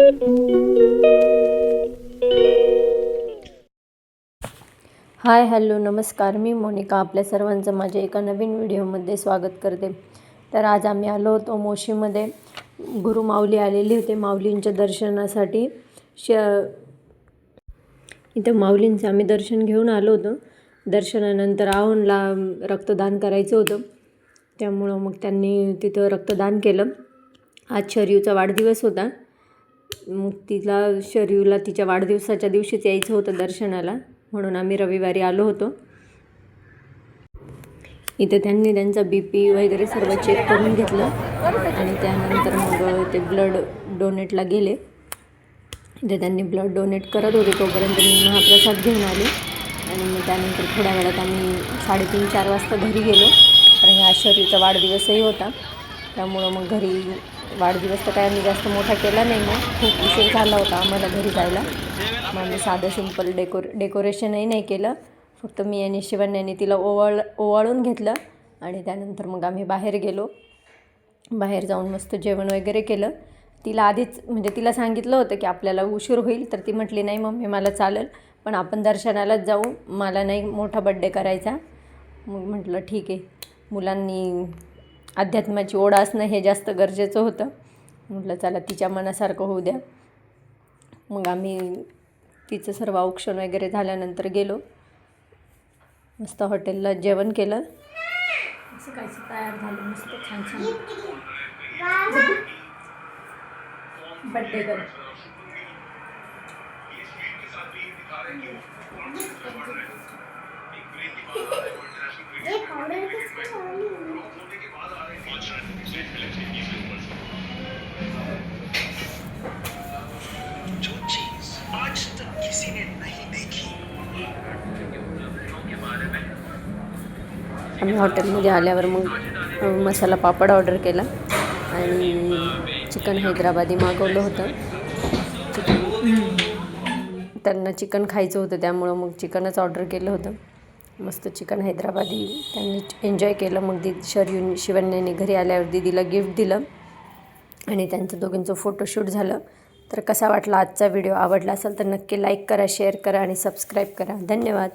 Hi hello नमस्कार, मी मोनिका आपल्या सर्वांचं माझ्या एका नवीन व्हिडिओमध्ये स्वागत करते। तर आज आम्ही आलो होतो मोशीमध्ये। गुरु माऊली आलेली होते माऊलींच्या दर्शनासाठी। इथं माऊलींचं आम्ही दर्शन घेऊन आलो होतो। दर्शनानंतर आहोंला रक्तदान करायचं होतं, त्यामुळं मग त्यांनी तिथं रक्तदान केलं। आज शरयूचा वाढदिवस होता, मग शरयूला तिच्या वाढदिवसाच्या दिवशीच यायचं होतं दर्शनाला, म्हणून आम्ही रविवारी आलो होतो। इथे त्यांनी त्यांचा BP वगैरे सर्व चेक करून घेतलं आणि त्यानंतर मग ते ब्लड डोनेटला गेले। इथे त्यांनी ब्लड डोनेट करत होते तोपर्यंत मी महाप्रसाद घेऊन आले आणि मग त्यानंतर थोड्या वेळात आम्ही 3:30-4 वाजता घरी गेलो। कारण ह्या शरयूचा वाढदिवसही होता, त्यामुळं मग घरी वाढदिवस तर काय आम्ही जास्त मोठा केला नाही, मग खूप उशीर झाला होता आम्हाला घरी जायला। मग आम्ही साधं सिंपल डेकोरेशनही नाही केलं, फक्त मी आणि शिवण्याने तिला ओवाळून घेतलं आणि त्यानंतर मग आम्ही बाहेर गेलो। बाहेर जाऊन मस्त जेवण वगैरे केलं। तिला आधीच म्हणजे तिला सांगितलं होतं की आपल्याला उशीर होईल, तर ती म्हटली नाही मम्मी मला चालेल, पण आपण दर्शनालाच जाऊ, मला नाही मोठा बड्डे करायचा। मग म्हटलं ठीक आहे, मुलांनी अध्यात्माची ओढ असणं हे जास्त गरजेचं होतं। म्हटलं चला तिच्या मनासारखं होऊ द्या। मग आम्ही तिचं सर्व औक्षण वगैरे झाल्यानंतर गेलो, मस्त हॉटेलला जेवण केलं। असं काहीच तयार झालं मस्त छान छान बड्डे कर। जो चीज आज तक किसी ने नहीं देखी। आम्ही हॉटेलमध्ये आल्यावर मग मसाला पापड ऑर्डर केला आणि चिकन हैदराबादी मागवलं होतं। त्यांना चिकन खायचं होतं, त्यामुळं मग चिकनच ऑर्डर केलं होतं। मस्त चिकन हैदराबादी त्यांनी एन्जॉय केलं। मग शिवण्याने घरी आल्यावर दीदीला गिफ्ट दिलं आणि त्यांचं दोघींचं फोटोशूट झालं। तर कसा वाटला आजचा व्हिडिओ? आवडला असेल तर नक्की लाईक करा, शेअर करा आणि सबस्क्राईब करा। धन्यवाद।